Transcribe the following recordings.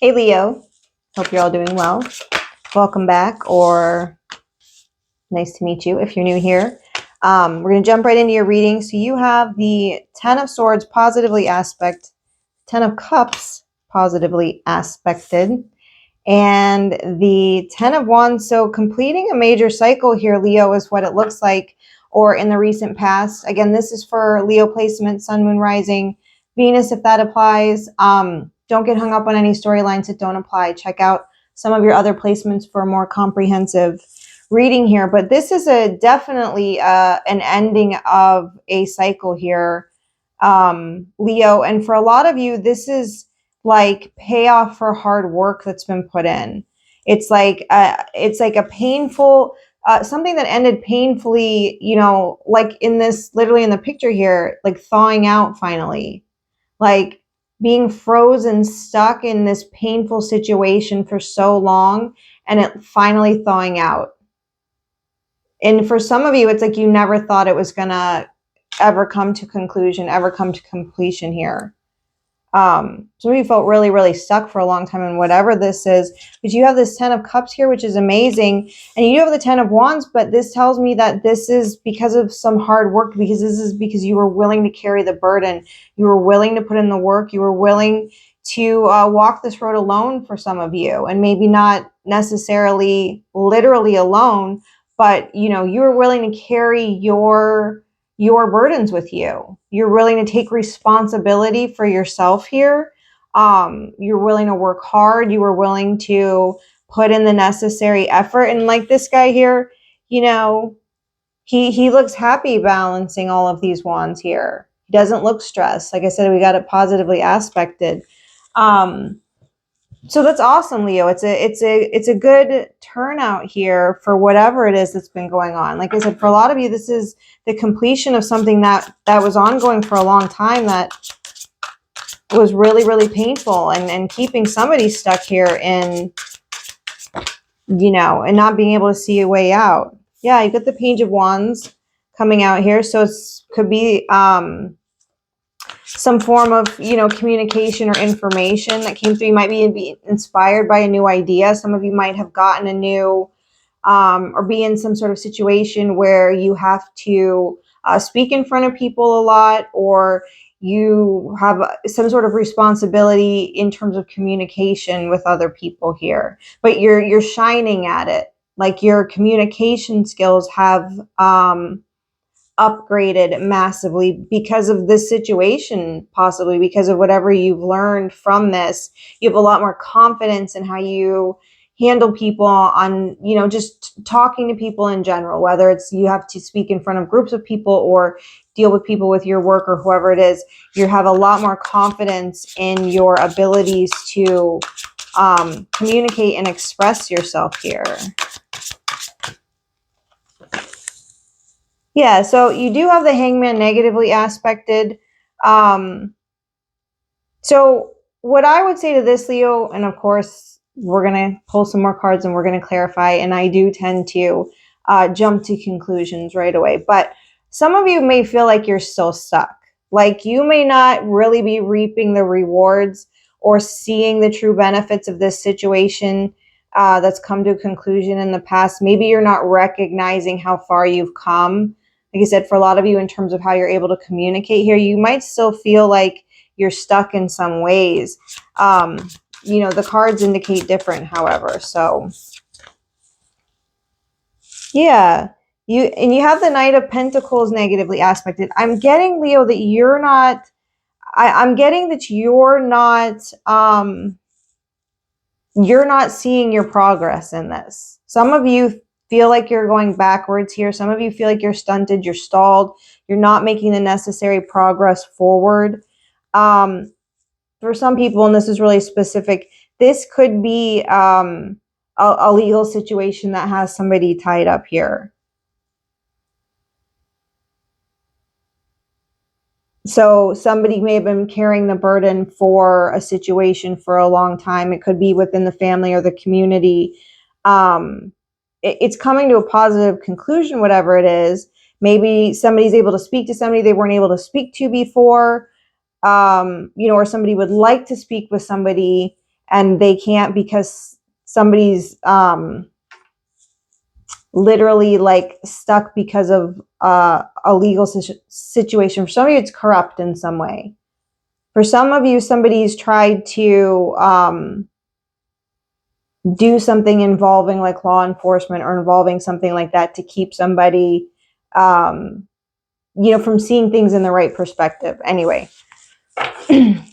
Hey Leo, hope you're all doing well. Welcome back, or nice to meet you if you're new here. We're going to jump right into your reading. So you have the Ten of Swords positively aspect, Ten of Cups positively aspected, and the Ten of Wands. So completing a major cycle here, Leo, is what it looks like, or in the recent past. Again, this is for Leo placement, Sun, Moon, Rising, Venus, if that applies. Don't get hung up on any storylines that don't apply. Check out some of your other placements for a more comprehensive reading here. But this is definitely an ending of a cycle here, Leo. And for a lot of you, this is like payoff for hard work that's been put in. It's like a painful something that ended painfully, like in this, literally in the picture here, like thawing out finally, like being frozen, stuck in this painful situation for so long, and it finally thawing out. And for some of you, it's like you never thought it was gonna ever come to conclusion, ever come to completion here. Some of you felt really, really stuck for a long time in whatever this is, but you have this Ten of Cups here, which is amazing. And you do have the Ten of Wands, but this tells me that this is because of some hard work, because this is because you were willing to carry the burden. You were willing to put in the work. You were willing to walk this road alone for some of you, and maybe not necessarily literally alone, but you were willing to carry your burdens with you. You're willing to take responsibility for yourself here. You're willing to work hard. You were willing to put in the necessary effort. And like this guy here, he looks happy balancing all of these wands here. He doesn't look stressed. Like I said, we got it positively aspected. So that's awesome, Leo. It's a good turnout here for whatever it is that's been going on. Like I said, for a lot of you, this is the completion of something that was ongoing for a long time, that was really, really painful, and keeping somebody stuck here in, and not being able to see a way out. Yeah, you got the Page of Wands coming out here. So it could be some form of, communication or information that came through. You might be inspired by a new idea. Some of you might have gotten a new, or be in some sort of situation where you have to speak in front of people a lot, or you have some sort of responsibility in terms of communication with other people here, but you're shining at it. Like your communication skills have upgraded massively because of this situation, possibly because of whatever you've learned from this. You have a lot more confidence in how you handle people on, just talking to people in general, whether it's you have to speak in front of groups of people or deal with people with your work or whoever it is. You have a lot more confidence in your abilities to communicate and express yourself here. Yeah, so you do have the Hangman negatively aspected. So what I would say to this, Leo, and of course, we're going to pull some more cards and we're going to clarify, and I do tend to jump to conclusions right away, but some of you may feel like you're still stuck. Like you may not really be reaping the rewards or seeing the true benefits of this situation that's come to a conclusion in the past. Maybe you're not recognizing how far you've come. Like I said, for a lot of you, in terms of how you're able to communicate here, you might still feel like you're stuck in some ways. The cards indicate different, however. So, yeah. You have the Knight of Pentacles negatively aspected. I'm getting, Leo, that you're not, I'm getting that you're not seeing your progress in this. Some of you feel like you're going backwards here. Some of you feel like you're stunted, you're stalled, you're not making the necessary progress forward. For some people, and this is really specific, this could be a legal situation that has somebody tied up here. So somebody may have been carrying the burden for a situation for a long time. It could be within the family or the community. It's coming to a positive conclusion, whatever it is. Maybe somebody's able to speak to somebody they weren't able to speak to before, or somebody would like to speak with somebody, and they can't because somebody's literally like stuck because of a legal situation. For some of you, it's corrupt in some way. For some of you, somebody's tried to do something involving like law enforcement or involving something like that to keep somebody, from seeing things in the right perspective. Anyway,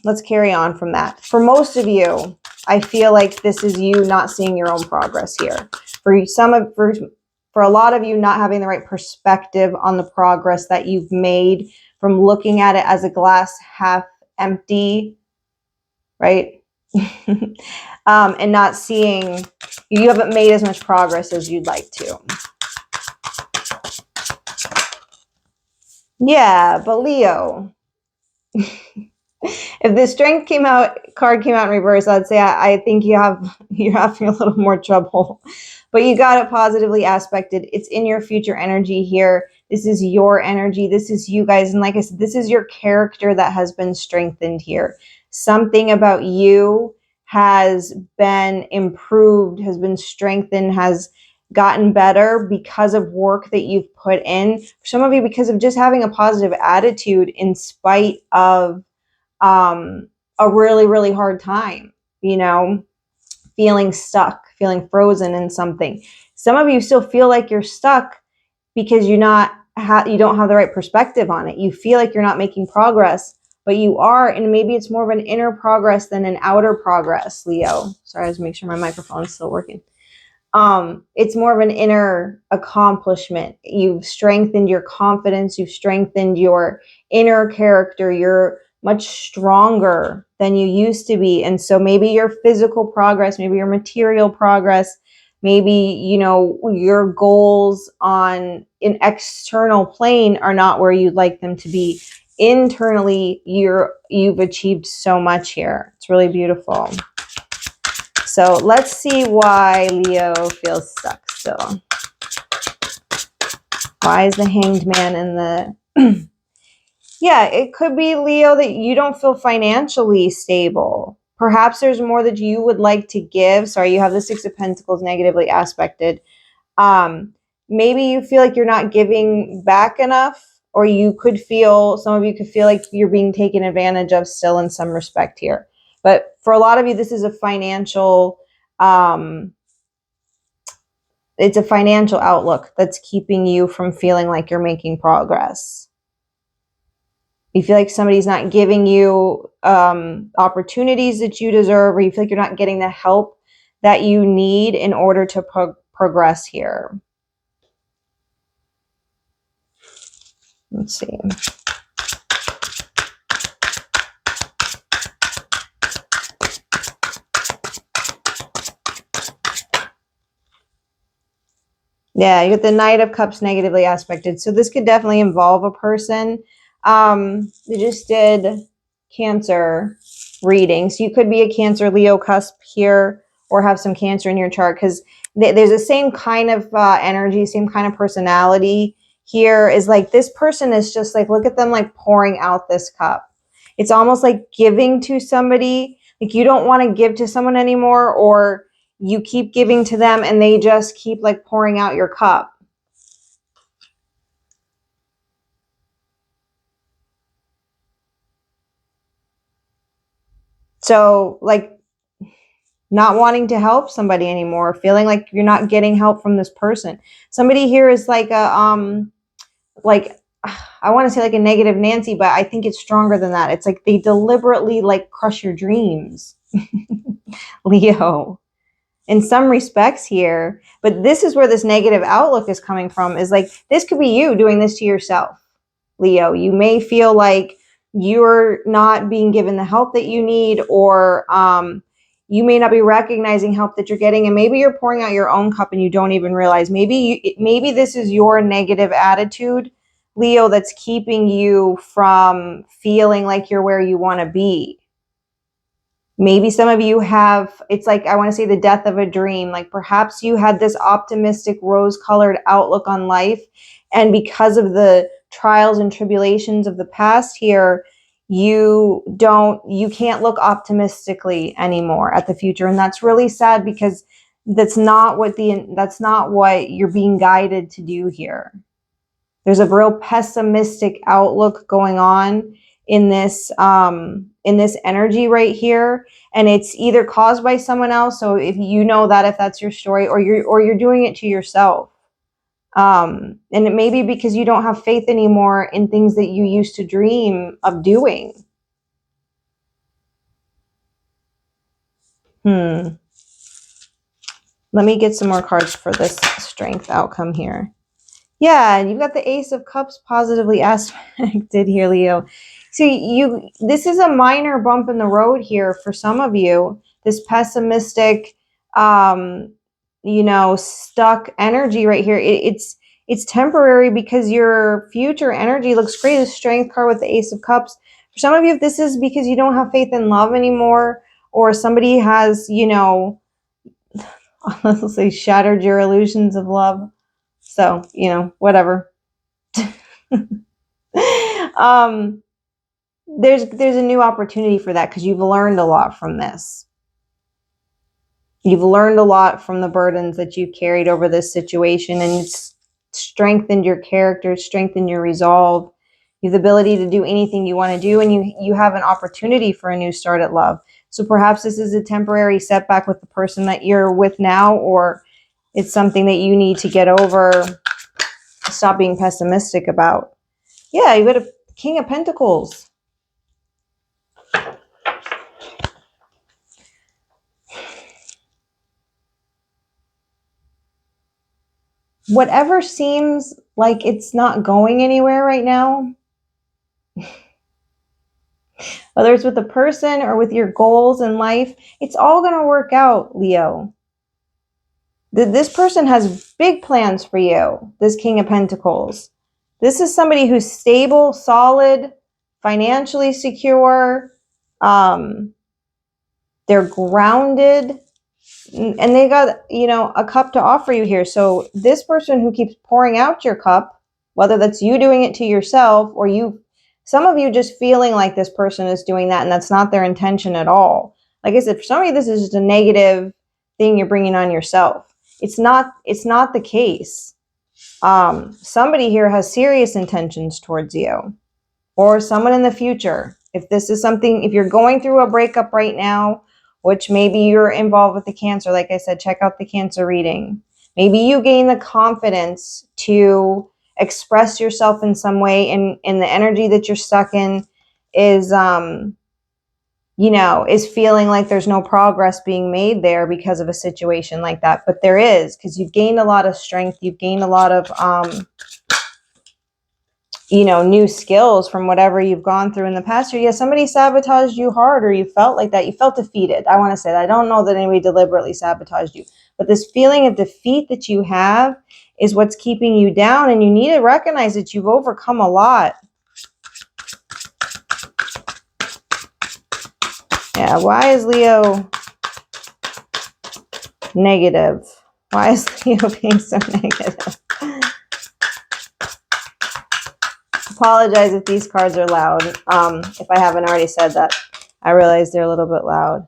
let's carry on from that. For most of you, I feel like this is you not seeing your own progress here. For a lot of you, not having the right perspective on the progress that you've made from looking at it as a glass half empty, right? And not seeing you haven't made as much progress as you'd like to. Yeah, but Leo, if the strength card came out in reverse, I'd say I think you're having a little more trouble. But you got it positively aspected. It's in your future energy here. This is your energy. This is you guys. And like I said, this is your character that has been strengthened here. Something about you has been improved, has been strengthened, has gotten better because of work that you've put in. For some of you, because of just having a positive attitude in spite of a really, really hard time, feeling stuck, feeling frozen in something. Some of you still feel like you're stuck because you don't have the right perspective on it. You feel like you're not making progress, but you are, and maybe it's more of an inner progress than an outer progress, Leo. Sorry, I was make sure my microphone's still working. It's more of an inner accomplishment. You've strengthened your confidence. You've strengthened your inner character. You're much stronger than you used to be. And so maybe your physical progress, maybe your material progress, maybe, your goals on an external plane are not where you'd like them to be. Internally, you've achieved so much here. It's really beautiful. So let's see why Leo feels stuck still. Why is the Hanged Man in the... Yeah, it could be, Leo, that you don't feel financially stable. Perhaps there's more that you would like to give. Sorry, you have the Six of Pentacles negatively aspected. Maybe you feel like you're not giving back enough, or some of you could feel like you're being taken advantage of still in some respect here. But for a lot of you, this is a financial, it's a financial outlook that's keeping you from feeling like you're making progress. You feel like somebody's not giving you opportunities that you deserve, or you feel like you're not getting the help that you need in order to progress here. Let's see. Yeah, you get the Knight of Cups negatively aspected. So this could definitely involve a person. We just did Cancer readings. You could be a Cancer Leo cusp here, or have some Cancer in your chart, because there's the same kind of energy, same kind of personality here. Is like this person is just like, look at them like pouring out this cup. It's almost like giving to somebody. Like you don't want to give to someone anymore, or you keep giving to them and they just keep like pouring out your cup. So like not wanting to help somebody anymore, feeling like you're not getting help from this person. Somebody here is like a, like, I want to say like a negative Nancy, but I think it's stronger than that. It's like they deliberately like crush your dreams, Leo, in some respects here. But this is where this negative outlook is coming from, is like, this could be you doing this to yourself, Leo. You may feel like you're not being given the help that you need, or you may not be recognizing help that you're getting, and maybe you're pouring out your own cup and you don't even realize. Maybe this is your negative attitude, Leo, that's keeping you from feeling like you're where you want to be. Maybe some of you have, it's like, I want to say the death of a dream. Like perhaps you had this optimistic rose-colored outlook on life, and because of the trials and tribulations of the past here, you can't look optimistically anymore at the future. And that's really sad, because that's not what you're being guided to do here. There's a real pessimistic outlook going on in this energy right here, and it's either caused by someone else. So if that's your story, or you're doing it to yourself. And it may be because you don't have faith anymore in things that you used to dream of doing. Let me get some more cards for this strength outcome here. Yeah, you've got the Ace of Cups positively aspected here, Leo. So this is a minor bump in the road here for some of you. This pessimistic, stuck energy right here. It's temporary, because your future energy looks great. The Strength card with the Ace of Cups. For some of you, this is because you don't have faith in love anymore, or somebody has, let's say, shattered your illusions of love. So, whatever. There's a new opportunity for that, because you've learned a lot from this. You've learned a lot from the burdens that you've carried over this situation, and it's strengthened your character, strengthened your resolve. You have the ability to do anything you want to do, and you have an opportunity for a new start at love. So perhaps this is a temporary setback with the person that you're with now, or it's something that you need to get over, stop being pessimistic about. Yeah, you got a King of Pentacles. Whatever seems like it's not going anywhere right now, whether it's with a person or with your goals in life, it's all going to work out, Leo. This person has big plans for you, this King of Pentacles. This is somebody who's stable, solid, financially secure. They're grounded, and they got, a cup to offer you here. So this person who keeps pouring out your cup, whether that's you doing it to yourself, or some of you just feeling like this person is doing that, and that's not their intention at all. Like I said, for some of you, this is just a negative thing you're bringing on yourself. It's not the case. Somebody here has serious intentions towards you, or someone in the future. If you're going through a breakup right now, which maybe you're involved with the Cancer, like I said, check out the Cancer reading. Maybe you gain the confidence to express yourself in some way, and the energy that you're stuck in is feeling like there's no progress being made there because of a situation like that. But there is, because you've gained a lot of strength. You've gained a lot of, new skills from whatever you've gone through in the past year. Yeah, somebody sabotaged you hard, or you felt like that. You felt defeated. I want to say that. I don't know that anybody deliberately sabotaged you, but this feeling of defeat that you have is what's keeping you down, and you need to recognize that you've overcome a lot. Yeah, why is Leo negative? Why is Leo being so negative? Apologize if these cards are loud. If I haven't already said that, I realize they're a little bit loud.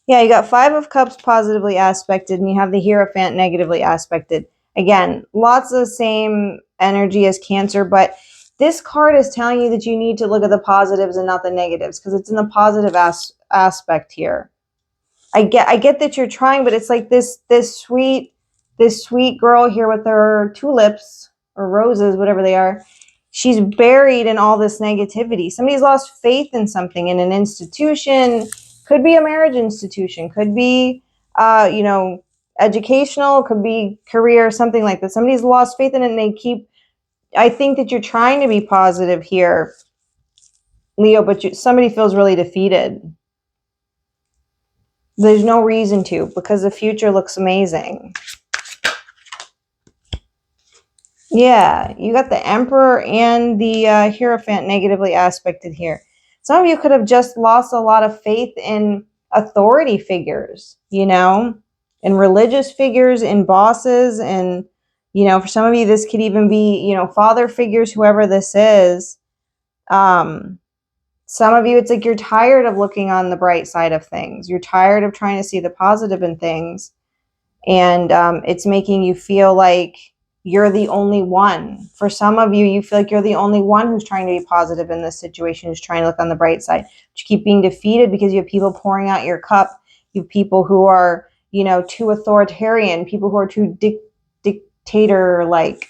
Yeah, you got Five of Cups positively aspected, and you have the Hierophant negatively aspected. Again, lots of the same energy as Cancer, but this card is telling you that you need to look at the positives and not the negatives, because it's in the positive aspect here. I get that you're trying, but it's like this sweet girl here with her tulips or roses, whatever they are. She's buried in all this negativity. Somebody's lost faith in something, in an institution. Could be a marriage institution. Could be, educational. Could be career, something like that. Somebody's lost faith in it, and I think that you're trying to be positive here, Leo, but somebody feels really defeated. There's no reason to, because the future looks amazing. Yeah, you got the Emperor and the Hierophant negatively aspected here. Some of you could have just lost a lot of faith in authority figures, in religious figures, in bosses, and, for some of you, this could even be, father figures, whoever this is. Some of you, it's like you're tired of looking on the bright side of things. You're tired of trying to see the positive in things. And it's making you feel like you're the only one. For some of you, you feel like you're the only one who's trying to be positive in this situation, who's trying to look on the bright side. But you keep being defeated because you have people pouring out your cup. You have people who are, you know, too authoritarian, people who are too dictator-like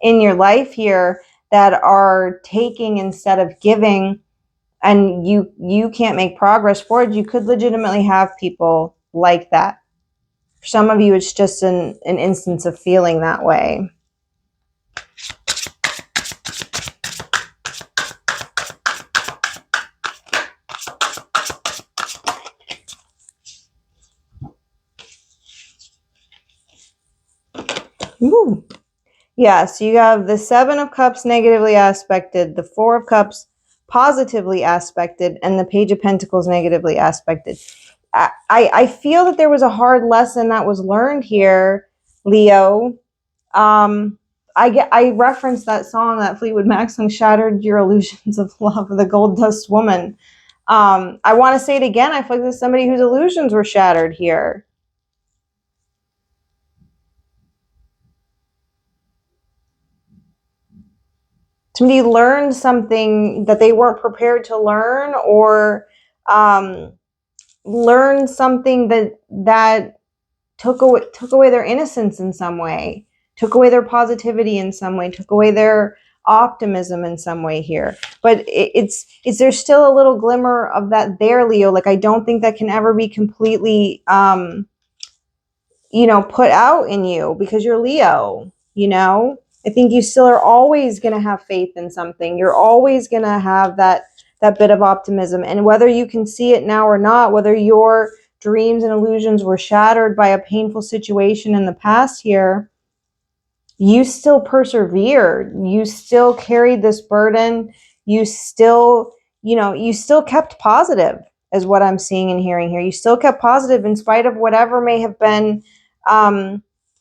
in your life here, that are taking instead of giving, and you can't make progress forward. You could legitimately have people like that. For some of you, it's just an instance of feeling that way. Ooh. Yeah, so you have the Seven of Cups negatively aspected, the Four of Cups positively aspected, and the Page of Pentacles negatively aspected. I feel that there was a hard lesson that was learned here, Leo. I referenced that song, that Fleetwood Mac song, "Shattered Your Illusions of Love," the Gold Dust Woman. I want to say it again. I feel like there's somebody whose illusions were shattered here. Somebody learned something that they weren't prepared to learn, or learned something that took away their innocence in some way, took away their positivity in some way, took away their optimism in some way here. But it's there's still a little glimmer of that there, Leo. Like, I don't think that can ever be completely you know, put out in you, because you're Leo, you know. I think you still are always going to have faith in something. You're always going to have that bit of optimism. And whether you can see it now or not, whether your dreams and illusions were shattered by a painful situation in the past here, you still persevered. You still carried this burden. You still, you know, you still kept positive, is what I'm seeing and hearing here. You still kept positive in spite of whatever may have been,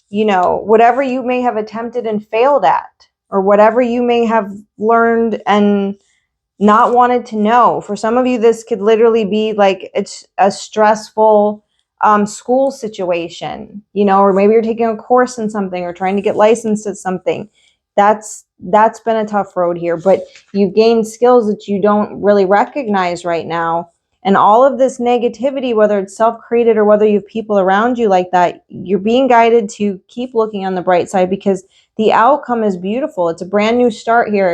you know, whatever you may have attempted and failed at, or whatever you may have learned and not wanted to know. For some of you, this could literally be like it's a stressful school situation, you know, or maybe you're taking a course in something or trying to get licensed at something. That's been a tough road here, but you've gained skills that you don't really recognize right now. And all of this negativity, whether it's self-created or whether you have people around you like that, you're being guided to keep looking on the bright side, because the outcome is beautiful. It's a brand new start here.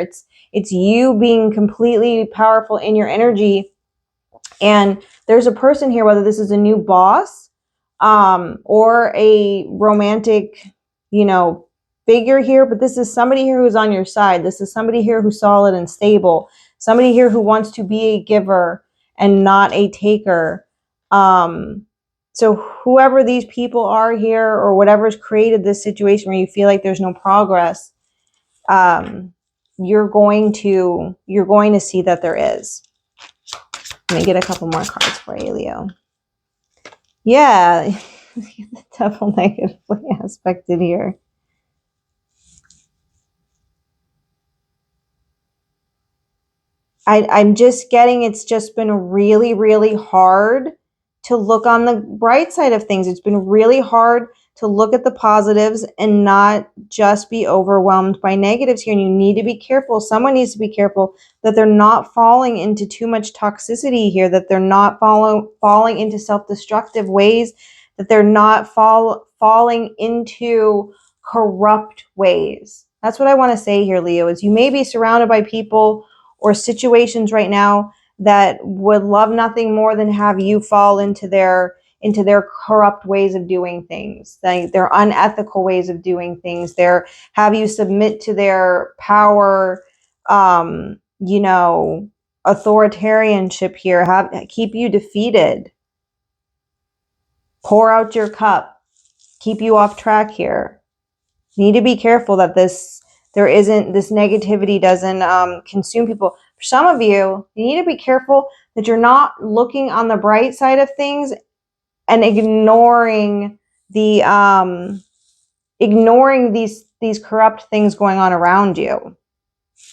It's you being completely powerful in your energy. And there's a person here, whether this is a new boss or a romantic, you know, figure here, but this is somebody here who's on your side. This is somebody here who's solid and stable. Somebody here who wants to be a giver and not a taker. So whoever these people are here, or whatever's created this situation where you feel like there's no progress, you're going to see that there is. Let me get a couple more cards for you, Leo. Yeah, the devil negatively aspected here. I'm just getting, it's just been really, really hard to look on the bright side of things. It's been really hard to look at the positives and not just be overwhelmed by negatives here. And you need to be careful. Someone needs to be careful that they're not falling into too much toxicity here, that they're not falling into self-destructive ways, that they're not falling into corrupt ways. That's what I want to say here, Leo, is you may be surrounded by people or situations right now that would love nothing more than have you fall into their corrupt ways of doing things, their unethical ways of doing things, have you submit to their power, you know, authoritarianship here, keep you defeated, pour out your cup, keep you off track here. You need to be careful that this negativity doesn't consume people. For some of you, you need to be careful that you're not looking on the bright side of things and ignoring these corrupt things going on around you,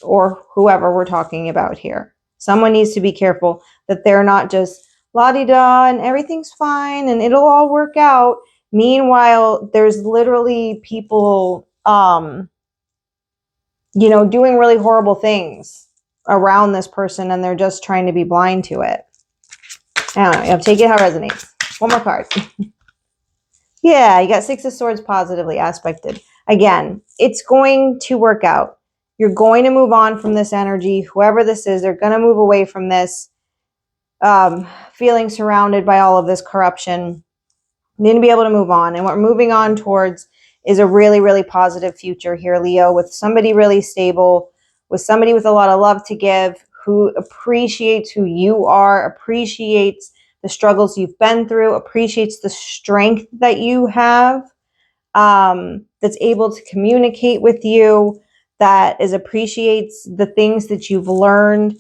or whoever we're talking about here. Someone needs to be careful that they're not just la-di-da and everything's fine and it'll all work out. Meanwhile, there's literally people, you know, doing really horrible things around this person and they're just trying to be blind to it. I don't know. You have to take it how it resonates. One more card. Yeah, you got Six of Swords positively aspected. Again, it's going to work out. You're going to move on from this energy. Whoever this is, they're going to move away from this feeling surrounded by all of this corruption. You need to be able to move on. And what we're moving on towards is a really, really positive future here, Leo, with somebody really stable, with somebody with a lot of love to give, who appreciates who you are, appreciates the struggles you've been through, appreciates the strength that you have, that's able to communicate with you, that appreciates the things that you've learned,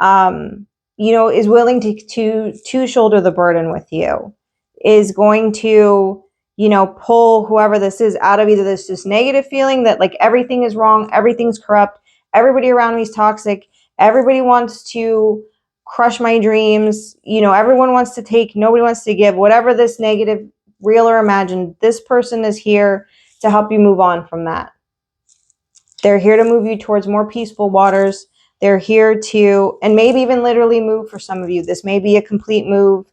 you know, is willing to shoulder the burden with you, is going to, you know, pull whoever this is out of either this negative feeling that like everything is wrong, everything's corrupt, everybody around me is toxic, everybody wants to crush my dreams, you know, everyone wants to take, nobody wants to give, whatever this negative, real or imagined, this person is here to help you move on from that. They're here to move you towards more peaceful waters. They're here to, and maybe even literally move for some of you. This may be a complete move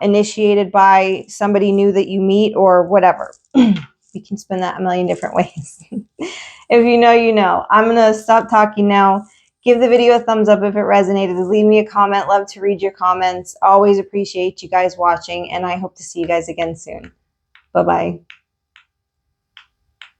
initiated by somebody new that you meet or whatever. You can spin that a million different ways. If you know, you know. I'm going to stop talking now. Give the video a thumbs up if it resonated. Leave me a comment. Love to read your comments. Always appreciate you guys watching, and I hope to see you guys again soon. Bye-bye.